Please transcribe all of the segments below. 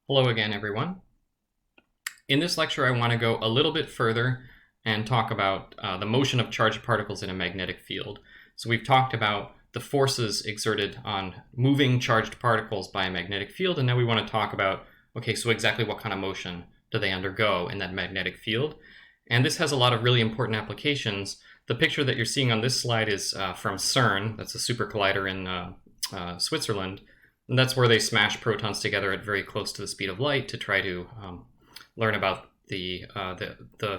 Hello again, everyone. In this lecture, I want to go a little bit further and talk about the motion of charged particles in a magnetic field. So we've talked about the forces exerted on moving charged particles by a magnetic field, and now we want to talk about, okay, so exactly what kind of motion do they undergo in that magnetic field? And this has a lot of really important applications. The picture that you're seeing on this slide is from CERN. That's a super collider in Switzerland. And that's where they smash protons together at very close to the speed of light to try to learn about the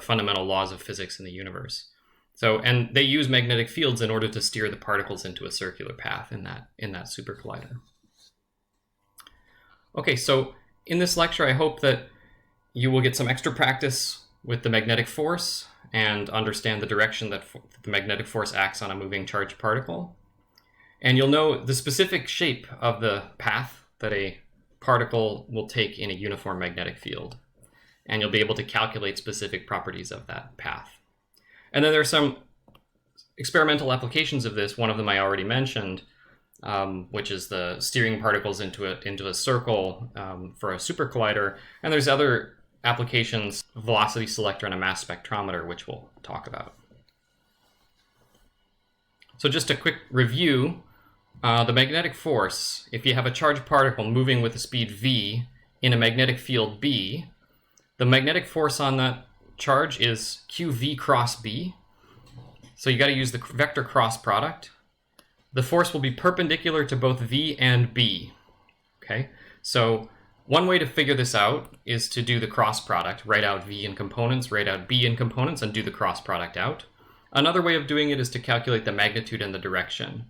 fundamental laws of physics in the universe. So, and they use magnetic fields in order to steer the particles into a circular path in that super collider. Okay, so in this lecture, I hope that you will get some extra practice with the magnetic force and understand the direction that the magnetic force acts on a moving charged particle. And you'll know the specific shape of the path that a particle will take in a uniform magnetic field. And you'll be able to calculate specific properties of that path. And then there are some experimental applications of this. One of them I already mentioned, which is the steering particles into a circle for a super collider. And there's other applications, velocity selector and a mass spectrometer, which we'll talk about. So just a quick review. The magnetic force, if you have a charged particle moving with a speed v in a magnetic field B, the magnetic force on that charge is qv cross b. So you got to use the vector cross product. The force will be perpendicular to both v and b. Okay, so one way to figure this out is to do the cross product, write out v in components, write out b in components, and do the cross product out. Another way of doing it is to calculate the magnitude and the direction.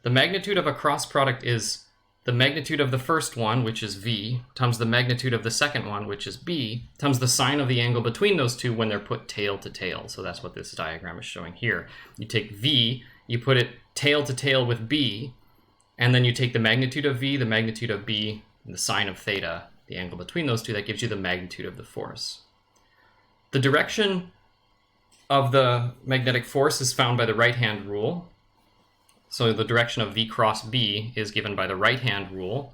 The magnitude of a cross product is the magnitude of the first one, which is v, times the magnitude of the second one, which is b, times the sine of the angle between those two when they're put tail to tail. So that's what this diagram is showing here. You take v, you put it tail to tail with b, and then you take the magnitude of v, the magnitude of b, and the sine of theta, the angle between those two. That gives you the magnitude of the force. The direction of the magnetic force is found by the right-hand rule. So the direction of v cross b is given by the right-hand rule.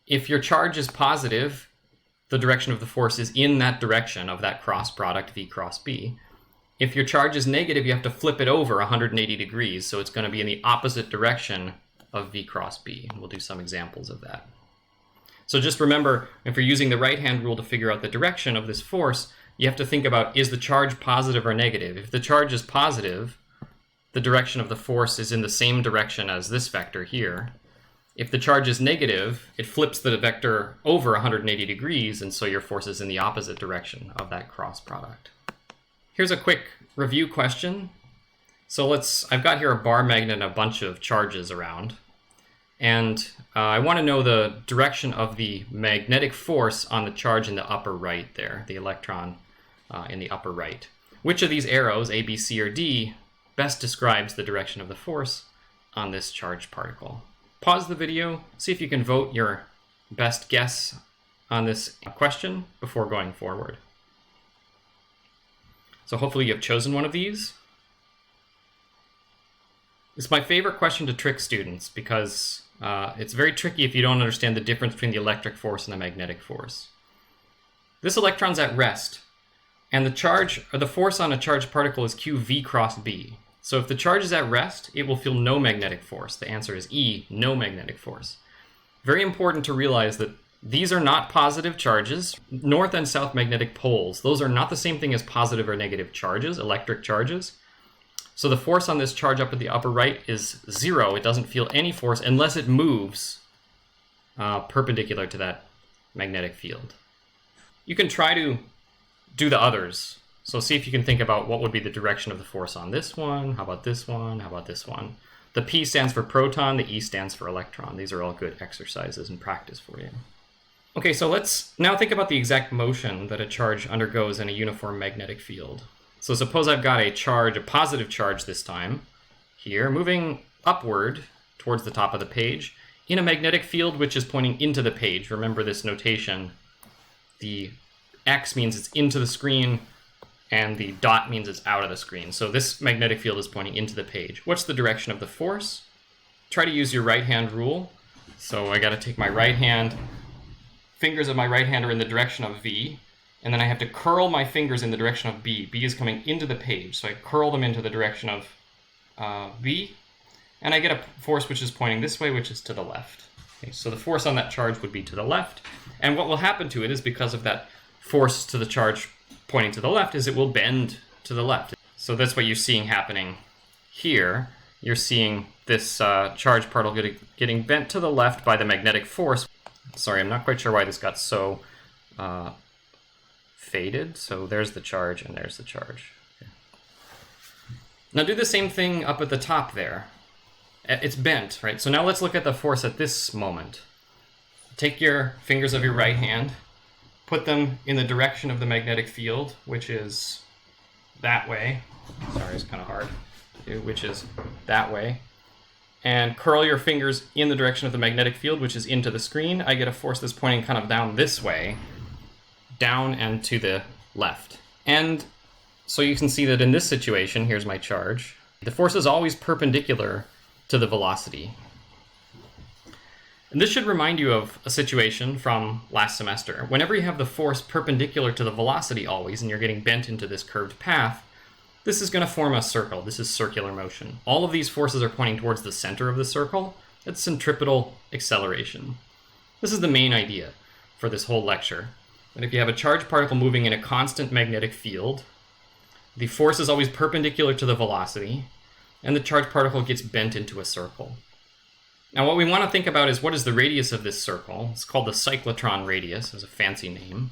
If your charge is positive, the direction of the force is in that direction of that cross product, v cross b. If your charge is negative, you have to flip it over 180 degrees, so it's going to be in the opposite direction of v cross b. And we'll do some examples of that. So just remember, if you're using the right-hand rule to figure out the direction of this force, you have to think about, is the charge positive or negative? If the charge is positive, the direction of the force is in the same direction as this vector here. If the charge is negative, it flips the vector over 180 degrees, and so your force is in the opposite direction of that cross product. Here's a quick review question. So I've got here a bar magnet and a bunch of charges around. And I want to know the direction of the magnetic force on the charge in the upper right there, the electron in the upper right. Which of these arrows, A, B, C, or D, best describes the direction of the force on this charged particle? Pause the video, see if you can vote your best guess on this question before going forward. So hopefully you have chosen one of these. It's my favorite question to trick students because it's very tricky if you don't understand the difference between the electric force and the magnetic force. This electron's at rest, and the charge or the force on a charged particle is qv cross b. So if the charge is at rest, it will feel no magnetic force. The answer is E, no magnetic force. Very important to realize that these are not positive charges. North and south magnetic poles, those are not the same thing as positive or negative charges, electric charges. So the force on this charge up at the upper right is 0. It doesn't feel any force unless it moves perpendicular to that magnetic field. You can try to do the others. So see if you can think about what would be the direction of the force on this one. How about this one? How about this one? The P stands for proton, the E stands for electron. These are all good exercises and practice for you. Okay, so let's now think about the exact motion that a charge undergoes in a uniform magnetic field. So suppose I've got a positive charge this time, here, moving upward towards the top of the page, in a magnetic field which is pointing into the page. Remember this notation. The X means it's into the screen, and the dot means it's out of the screen. So this magnetic field is pointing into the page. What's the direction of the force? Try to use your right-hand rule. So I got to take my right hand, fingers of my right hand are in the direction of V, and then I have to curl my fingers in the direction of B. B is coming into the page, so I curl them into the direction of B, and I get a force which is pointing this way, which is to the left. Okay, so the force on that charge would be to the left, and what will happen to it is, because of that force to the charge pointing to the left, is it will bend to the left. So that's what you're seeing happening here. You're seeing this charged particle getting bent to the left by the magnetic force. Sorry, I'm not quite sure why this got so faded. So there's the charge and there's the charge. Okay. Now do the same thing up at the top there. It's bent, right? So now let's look at the force at this moment. Take your fingers of your right hand, put them in the direction of the magnetic field, which is that way. Sorry, it's kind of hard to do, which is that way. And curl your fingers in the direction of the magnetic field, which is into the screen. I get a force that's pointing kind of down this way, down and to the left. And so you can see that in this situation, here's my charge, the force is always perpendicular to the velocity. And this should remind you of a situation from last semester. Whenever you have the force perpendicular to the velocity always, and you're getting bent into this curved path, this is going to form a circle. This is circular motion. All of these forces are pointing towards the center of the circle. That's centripetal acceleration. This is the main idea for this whole lecture. That if you have a charged particle moving in a constant magnetic field, the force is always perpendicular to the velocity, and the charged particle gets bent into a circle. Now what we want to think about is, what is the radius of this circle? It's called the cyclotron radius, as a fancy name.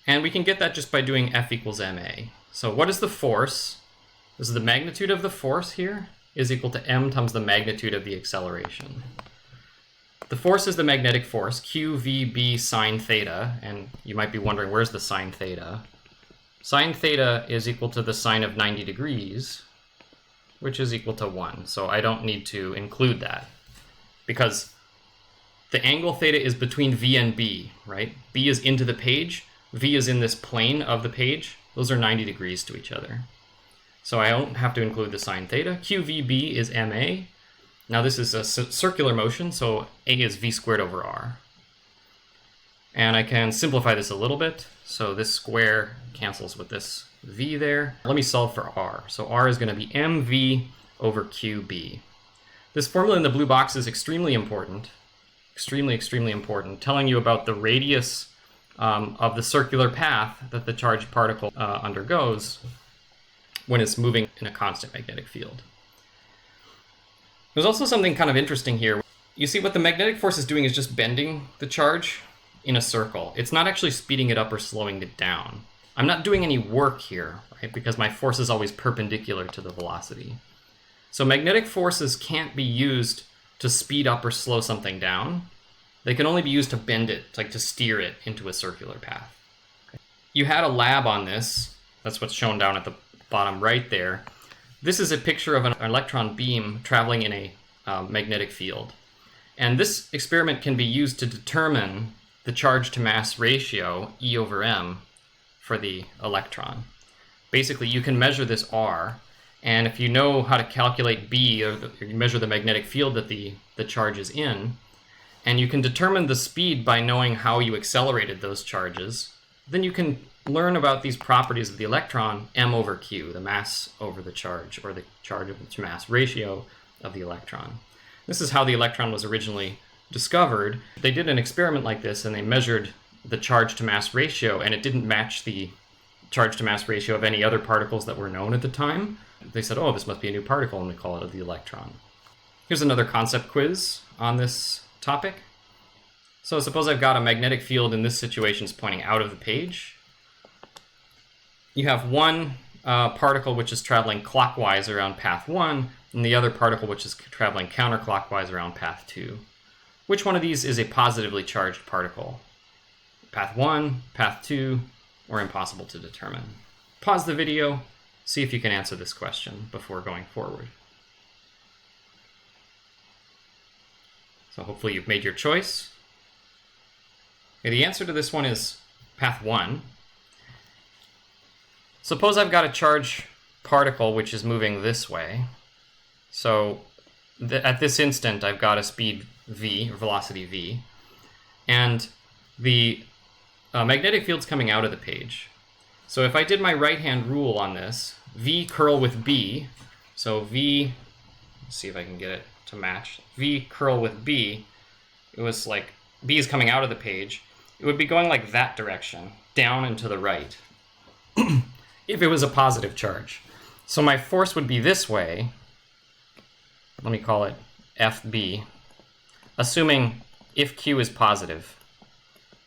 And we can get that just by doing F equals ma. So what is the force? This is the magnitude of the force here, is equal to m times the magnitude of the acceleration. The force is the magnetic force, QVB sine theta, and you might be wondering, where's the sine theta? Sine theta is equal to the sine of 90 degrees, which is equal to 1. So I don't need to include that, because the angle theta is between V and B, right? B is into the page, V is in this plane of the page. Those are 90 degrees to each other. So I don't have to include the sine theta. QVB is ma. Now this is a circular motion, so a is v squared over r. And I can simplify this a little bit. So this square cancels with this v there. Let me solve for r. So r is going to be mv over qb. This formula in the blue box is extremely important. Extremely important, telling you about the radius of the circular path that the charged particle undergoes when it's moving in a constant magnetic field. There's also something kind of interesting here. You see, what the magnetic force is doing is just bending the charge in a circle. It's not actually speeding it up or slowing it down. I'm not doing any work here, right? Because my force is always perpendicular to the velocity. So magnetic forces can't be used to speed up or slow something down. They can only be used to bend it, like to steer it into a circular path. Okay. You had a lab on this. That's what's shown down at the bottom right there. This is a picture of an electron beam traveling in a magnetic field. And this experiment can be used to determine the charge to mass ratio, E over m, for the electron. Basically, you can measure this R, and if you know how to calculate B, or you measure the magnetic field that the charge is in, and you can determine the speed by knowing how you accelerated those charges, then you can learn about these properties of the electron, m over q, the mass over the charge, or the charge to mass ratio of the electron. This is how the electron was originally discovered. They did an experiment like this, and they measured the charge to mass ratio, and it didn't match the charge to mass ratio of any other particles that were known at the time. They said, oh, this must be a new particle, and they call it the electron. Here's another concept quiz on this topic. So suppose I've got a magnetic field in this situation is pointing out of the page. You have one particle which is traveling clockwise around path 1, and the other particle which is traveling counterclockwise around path 2. Which one of these is a positively charged particle? Path 1, path 2, or impossible to determine? Pause the video, see if you can answer this question before going forward. So hopefully you've made your choice. Okay, the answer to this one is path 1. Suppose I've got a charged particle which is moving this way. So at this instant I've got a speed v, or velocity v, and the magnetic field's coming out of the page. So if I did my right-hand rule on this, V curl with B, so V, let's see if I can get it to match, V curl with B, it was like B is coming out of the page, it would be going like that direction, down and to the right, if it was a positive charge. So my force would be this way, let me call it FB, assuming if Q is positive.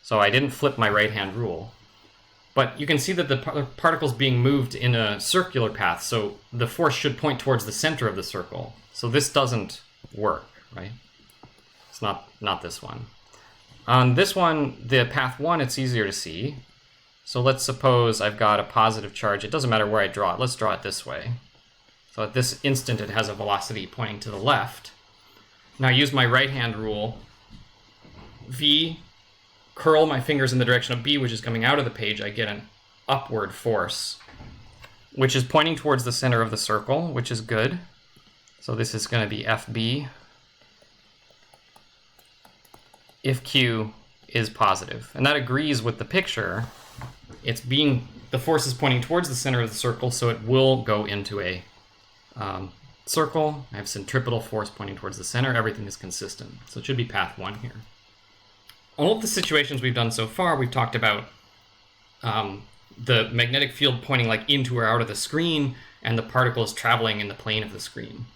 So I didn't flip my right-hand rule. But you can see that the particle's being moved in a circular path, so the force should point towards the center of the circle. So this doesn't work, right? It's not this one. On this one, the path 1, it's easier to see. So let's suppose I've got a positive charge. It doesn't matter where I draw it. Let's draw it this way. So at this instant, it has a velocity pointing to the left. Now I use my right-hand rule. V, curl my fingers in the direction of B, which is coming out of the page. I get an upward force, which is pointing towards the center of the circle, which is good. So this is going to be FB if Q is positive. And that agrees with the picture. The force is pointing towards the center of the circle, so it will go into a circle. I have centripetal force pointing towards the center. Everything is consistent. So it should be path 1 here. All of the situations we've done so far, we've talked about the magnetic field pointing like into or out of the screen, and the particle is traveling in the plane of the screen.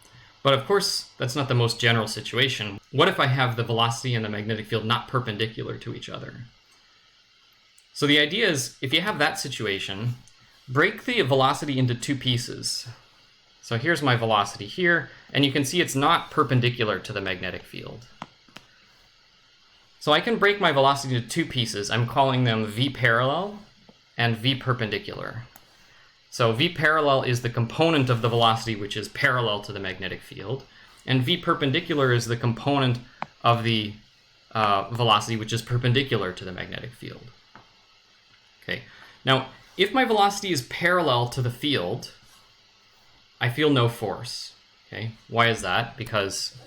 But of course, that's not the most general situation. What if I have the velocity and the magnetic field not perpendicular to each other? So the idea is, if you have that situation, break the velocity into 2 pieces. So here's my velocity here, and you can see it's not perpendicular to the magnetic field. So I can break my velocity into 2 pieces. I'm calling them V parallel and V perpendicular. So V parallel is the component of the velocity which is parallel to the magnetic field, and V perpendicular is the component of the velocity which is perpendicular to the magnetic field. Okay. Now, if my velocity is parallel to the field, I feel no force. Okay. Why is that? Because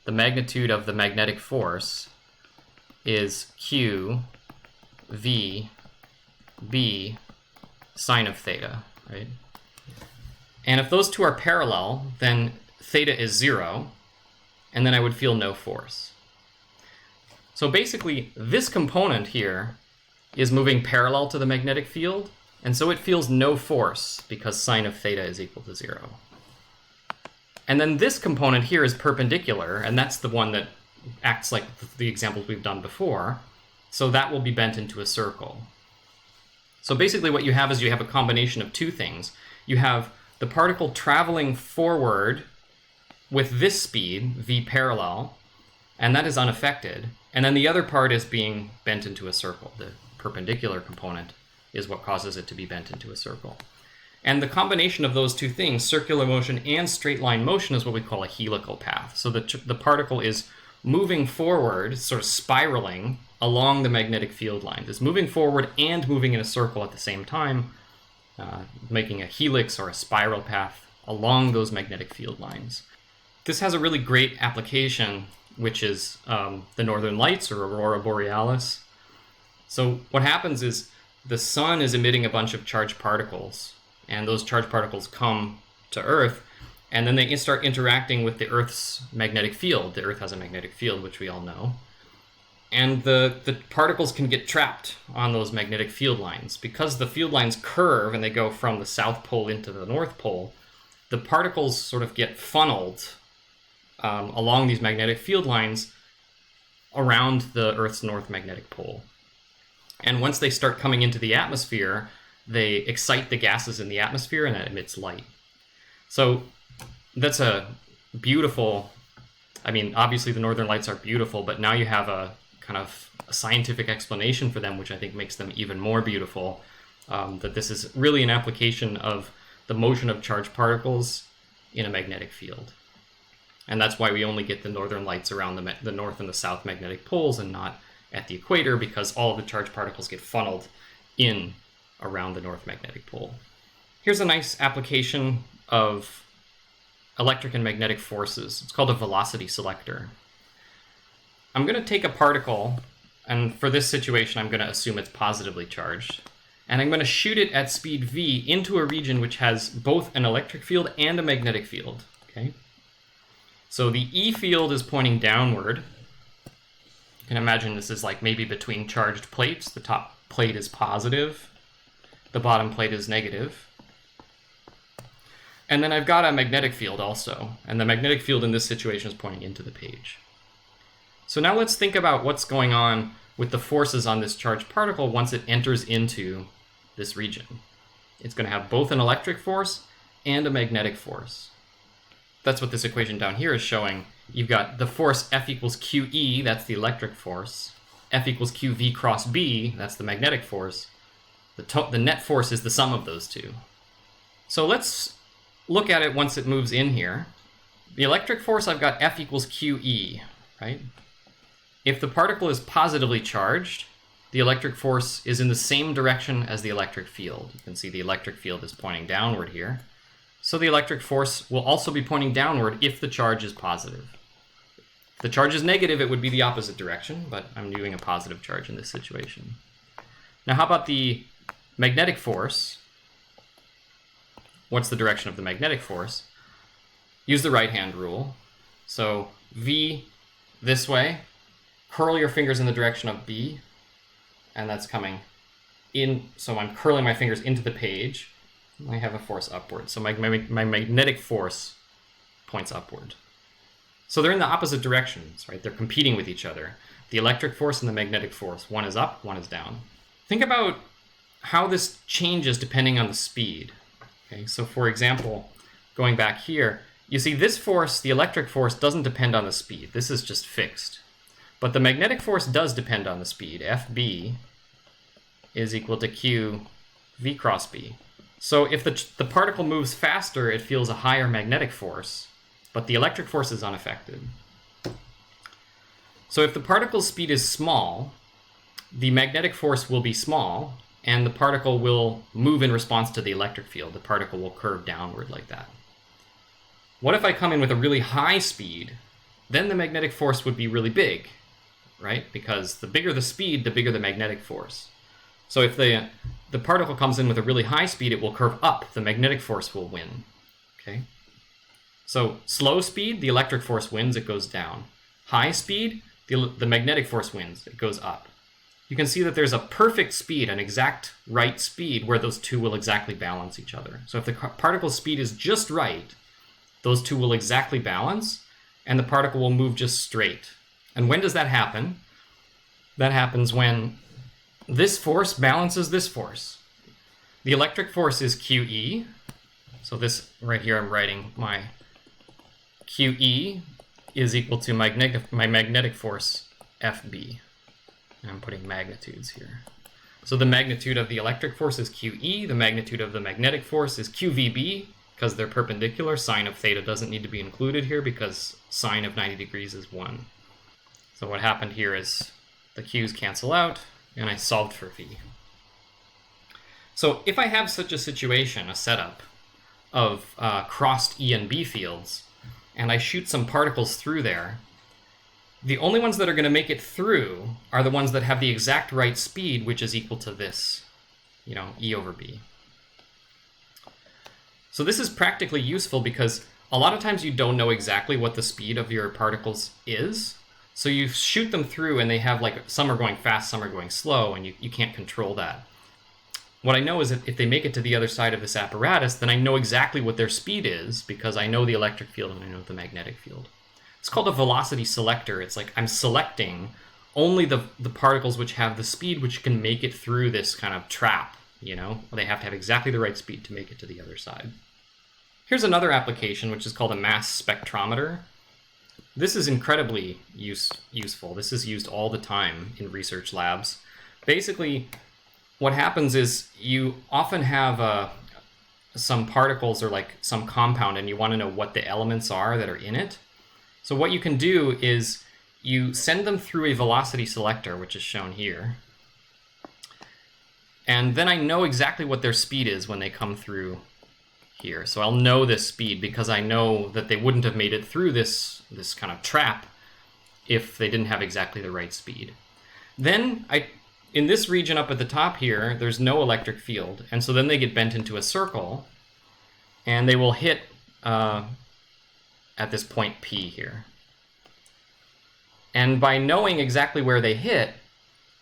the magnitude of the magnetic force is Q, V, B, sine of theta, right? And if those two are parallel, then theta is 0, and then I would feel no force. So basically, this component here is moving parallel to the magnetic field, and so it feels no force because sine of theta is equal to 0. And then this component here is perpendicular, and that's the one that acts like the examples we've done before, so that will be bent into a circle. So basically what you have is you have a combination of 2 things. You have the particle traveling forward with this speed, v parallel, and that is unaffected, and then the other part is being bent into a circle. The perpendicular component is what causes it to be bent into a circle. And the combination of those 2 things, circular motion and straight line motion, is what we call a helical path. So the particle is moving forward, sort of spiraling along the magnetic field lines. It's moving forward and moving in a circle at the same time, making a helix or a spiral path along those magnetic field lines. This has a really great application, which is the northern lights or aurora borealis. So what happens is the sun is emitting a bunch of charged particles, and those charged particles come to Earth, and then they start interacting with the Earth's magnetic field. The Earth has a magnetic field, which we all know. And the particles can get trapped on those magnetic field lines. Because the field lines curve and they go from the South Pole into the North Pole, the particles sort of get funneled along these magnetic field lines around the Earth's north magnetic pole. And once they start coming into the atmosphere, they excite the gases in the atmosphere, and that emits light. So that's a beautiful, I mean, obviously the northern lights are beautiful, but now you have a kind of a scientific explanation for them, which I think makes them even more beautiful, that this is really an application of the motion of charged particles in a magnetic field. And that's why we only get the northern lights around the north and the south magnetic poles and not at the equator, because all of the charged particles get funneled in around the north magnetic pole. Here's a nice application of electric and magnetic forces. It's called a velocity selector. I'm going to take a particle And for this situation, I'm going to assume it's positively charged. And I'm going to shoot it at speed v into a region which has both an electric field and a magnetic field. Okay. So the E field is pointing downward. You can imagine this is like maybe between charged plates. The top plate is positive. The bottom plate is negative. And then I've got a magnetic field also. And the magnetic field in this situation is pointing into the page. So now let's think about what's going on with the forces on this charged particle once it enters into this region. It's going to have both an electric force and a magnetic force. That's what this equation down here is showing. You've got the force F equals QE, that's the electric force. F equals QV cross B, that's the magnetic force. The net force is the sum of those two. So let's look at it once it moves in here. The electric force, I've got F equals QE, right? If the particle is positively charged, the electric force is in the same direction as the electric field. You can see the electric field is pointing downward here. So the electric force will also be pointing downward if the charge is positive. If the charge is negative, it would be the opposite direction, but I'm doing a positive charge in this situation. Now, how about the magnetic force? What's the direction of the magnetic force? Use the right-hand rule. So V this way, curl your fingers in the direction of B, and that's coming in. So I'm curling my fingers into the page. I have a force upward. So my magnetic force points upward. So they're in the opposite directions, right? They're competing with each other. The electric force and the magnetic force. One is up, one is down. Think about how this changes depending on the speed. Okay, so for example, going back here, you see this force, the electric force, doesn't depend on the speed. This is just fixed. But the magnetic force does depend on the speed. Fb is equal to q v cross b. So if the particle moves faster, it feels a higher magnetic force, but the electric force is unaffected. So if the particle's speed is small, the magnetic force will be small, and the particle will move in response to the electric field. The particle will curve downward like that. What if I come in with a really high speed? Then the magnetic force would be really big, right? Because the bigger the speed, the bigger the magnetic force. So if the particle comes in with a really high speed, it will curve up. The magnetic force will win, okay? So slow speed, the electric force wins, it goes down. High speed, the magnetic force wins, it goes up. You can see that there's a perfect speed, an exact right speed, where those two will exactly balance each other. So if the particle's speed is just right, those two will exactly balance, and the particle will move just straight. And when does that happen? That happens when this force balances this force. The electric force is QE. So this right here, I'm writing my QE is equal to my magnetic force FB. And I'm putting magnitudes here. So the magnitude of the electric force is QE. The magnitude of the magnetic force is QVB, because they're perpendicular. Sine of theta doesn't need to be included here because sine of 90 degrees is 1. So what happened here is the Q's cancel out, and I solved for V. So if I have such a situation, a setup of crossed E and B fields, and I shoot some particles through there, the only ones that are going to make it through are the ones that have the exact right speed, which is equal to this, E over B. So this is practically useful because a lot of times you don't know exactly what the speed of your particles is. So you shoot them through and they have some are going fast, some are going slow, and you can't control that. What I know is that if they make it to the other side of this apparatus, then I know exactly what their speed is because I know the electric field and I know the magnetic field. It's called a velocity selector. It's like I'm selecting only the particles which have the speed which can make it through this kind of trap, They have to have exactly the right speed to make it to the other side. Here's another application which is called a mass spectrometer. This is incredibly useful. This is used all the time in research labs. Basically, what happens is you often have some particles or some compound and you want to know what the elements are that are in it. So what you can do is you send them through a velocity selector, which is shown here. And then I know exactly what their speed is when they come through here. So I'll know this speed because I know that they wouldn't have made it through this kind of trap if they didn't have exactly the right speed. Then in this region up at the top here, there's no electric field, and so then they get bent into a circle, and they will hit at this point P here. And by knowing exactly where they hit,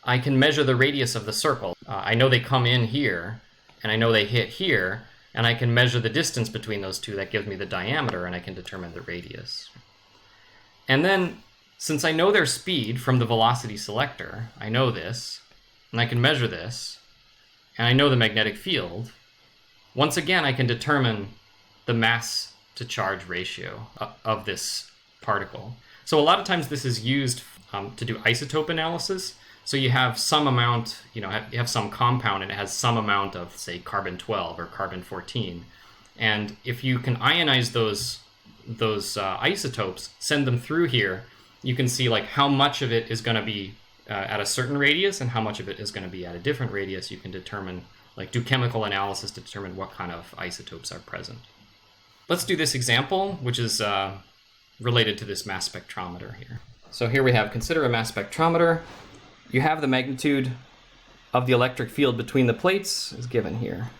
I can measure the radius of the circle. I know they come in here, and I know they hit here, and I can measure the distance between those two. That gives me the diameter, and I can determine the radius. And then, since I know their speed from the velocity selector, I know this, and I can measure this, and I know the magnetic field, once again I can determine the mass to charge ratio of this particle. So a lot of times this is used to do isotope analysis. So you have some amount, you have some compound and it has some amount of, say, carbon-12 or carbon-14. And if you can ionize those isotopes, send them through here, you can see like how much of it is going to be at a certain radius and how much of it is going to be at a different radius. You can determine, like do chemical analysis to determine what kind of isotopes are present. Let's do this example, which is related to this mass spectrometer here. So here we have, consider a mass spectrometer. You have the magnitude of the electric field between the plates is given here.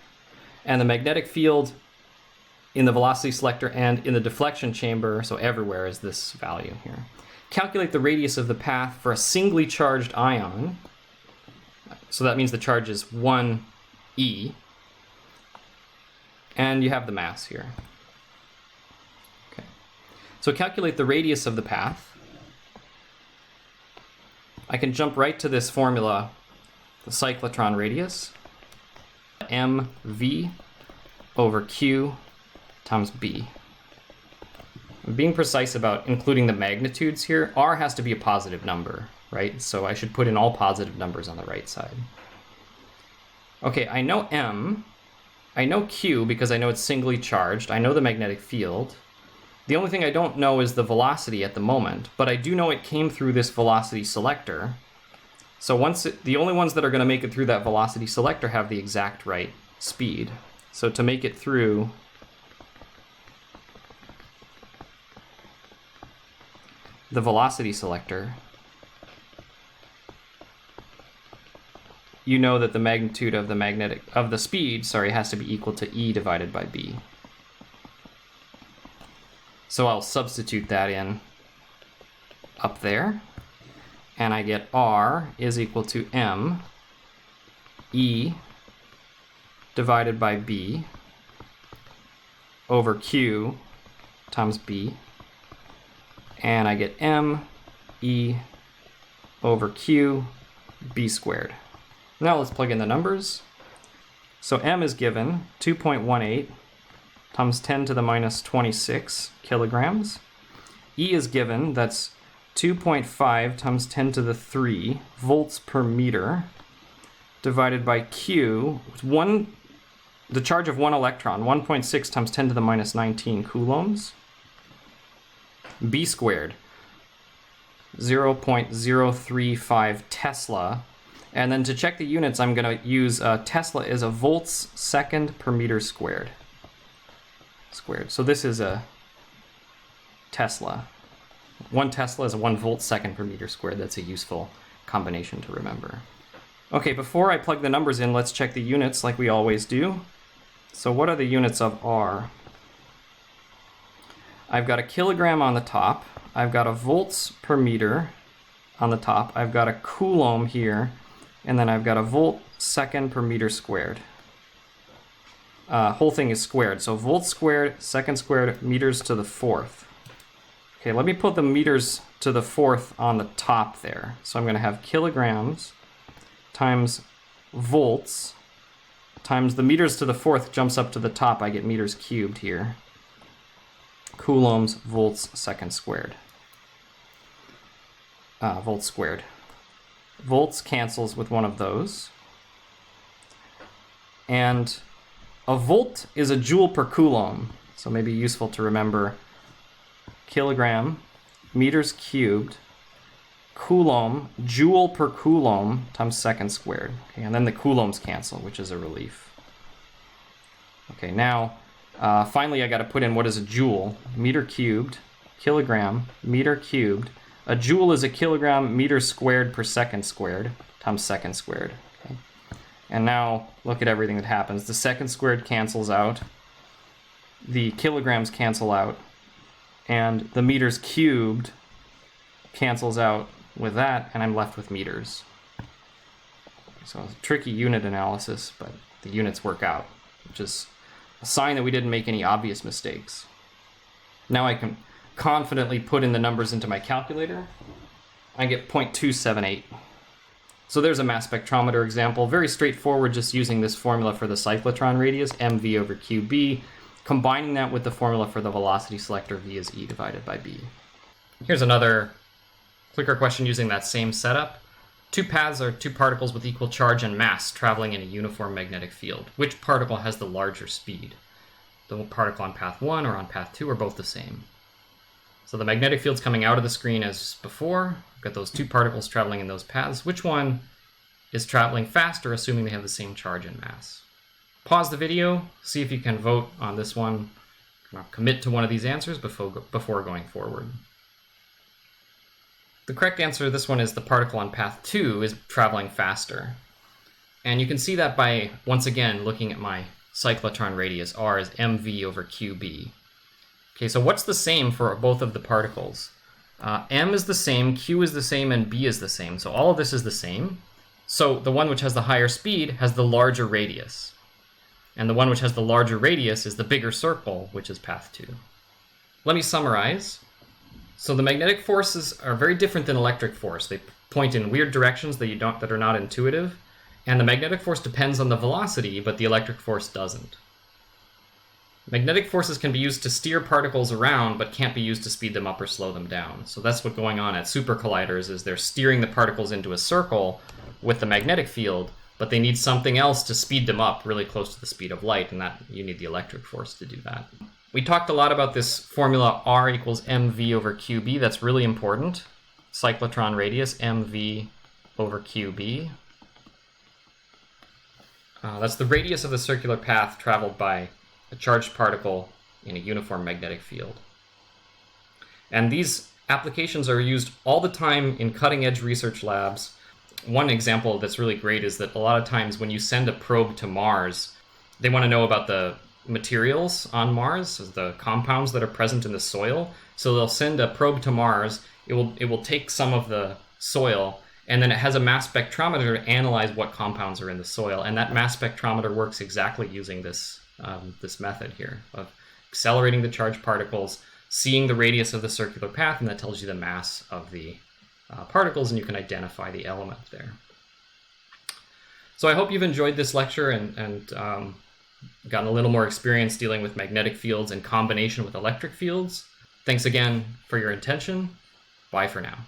And the magnetic field in the velocity selector and in the deflection chamber, so everywhere, is this value here. Calculate the radius of the path for a singly charged ion. So that means the charge is 1e. And you have the mass here. Okay. So calculate the radius of the path. I can jump right to this formula, the cyclotron radius, mv over q times b. I'm being precise about including the magnitudes here. R has to be a positive number, right? So I should put in all positive numbers on the right side. Okay, I know m. I know q because I know it's singly charged. I know the magnetic field. The only thing I don't know is the velocity at the moment, but I do know it came through this velocity selector. So the only ones that are going to make it through that velocity selector have the exact right speed. So to make it through the velocity selector, you know that the magnitude of the speed has to be equal to E divided by B. So I'll substitute that in up there, and I get R is equal to M E divided by B over Q times B, and I get M E over Q B squared. Now let's plug in the numbers. So M is given 2.18 times 10 to the minus 26 kilograms. E is given, that's 2.5 times 10 to the 3 volts per meter, divided by Q, the charge of one electron, 1.6 times 10 to the minus 19 coulombs. B squared, 0.035 Tesla. And then to check the units, I'm going to use Tesla is a volts second per meter squared. So this is a Tesla. 1 Tesla is a 1 volt second per meter squared. That's a useful combination to remember. Okay, before I plug the numbers in, let's check the units like we always do. So what are the units of R? I've got a kilogram on the top. I've got a volts per meter on the top. I've got a coulomb here. And then I've got a volt second per meter squared. Whole thing is squared. So volts squared, second squared, meters to the fourth. Okay, let me put the meters to the fourth on the top there. So I'm going to have kilograms times volts times the meters to the fourth jumps up to the top. I get meters cubed here. Coulombs, volts, second squared. Volts squared. Volts cancels with one of those. And a volt is a joule per coulomb. So maybe useful to remember kilogram, meters cubed, coulomb, joule per coulomb times second squared. Okay, and then the coulombs cancel, which is a relief. Okay, now finally I got to put in what is a joule. Meter cubed, kilogram, meter cubed, A joule is a kilogram meters squared per second squared times second squared. Okay. And now look at everything that happens. The second squared cancels out, the kilograms cancel out, and the meters cubed cancels out with that, and I'm left with meters. So it's a tricky unit analysis, but the units work out, which is a sign that we didn't make any obvious mistakes. Now I can confidently put in the numbers into my calculator. I get 0.278. So there's a mass spectrometer example, very straightforward, just using this formula for the cyclotron radius, mv over qb, combining that with the formula for the velocity selector, v is e divided by b. Here's another clicker question using that same setup. Two paths are two particles with equal charge and mass traveling in a uniform magnetic field. Which particle has the larger speed? The particle on path 1 or on path 2 are both the same. So the magnetic field's coming out of the screen as before. We've got those two particles traveling in those paths. Which one is traveling faster, assuming they have the same charge and mass? Pause the video, see if you can vote on this one. Commit to one of these answers before going forward. The correct answer to this one is the particle on path 2 is traveling faster. And you can see that by, once again, looking at my cyclotron radius, r is mv over qb. Okay, so what's the same for both of the particles? M is the same, Q is the same, and B is the same. So all of this is the same. So the one which has the higher speed has the larger radius. And the one which has the larger radius is the bigger circle, which is path 2. Let me summarize. So the magnetic forces are very different than electric force. They point in weird directions that are not intuitive. And the magnetic force depends on the velocity, but the electric force doesn't. Magnetic forces can be used to steer particles around, but can't be used to speed them up or slow them down. So that's what's going on at super colliders, is they're steering the particles into a circle with the magnetic field, but they need something else to speed them up really close to the speed of light, and that you need the electric force to do that. We talked a lot about this formula R equals mv over qb. That's really important. Cyclotron radius, mv over qb. That's the radius of the circular path traveled by a charged particle in a uniform magnetic field. And these applications are used all the time in cutting-edge research labs. One example that's really great is that a lot of times when you send a probe to Mars, they want to know about the materials on Mars, so the compounds that are present in the soil. So they'll send a probe to Mars, it will take some of the soil, and then it has a mass spectrometer to analyze what compounds are in the soil. And that mass spectrometer works exactly using this method here of accelerating the charged particles, seeing the radius of the circular path, and that tells you the mass of the particles, and you can identify the element there. So I hope you've enjoyed this lecture and gotten a little more experience dealing with magnetic fields in combination with electric fields. Thanks again for your attention. Bye for now.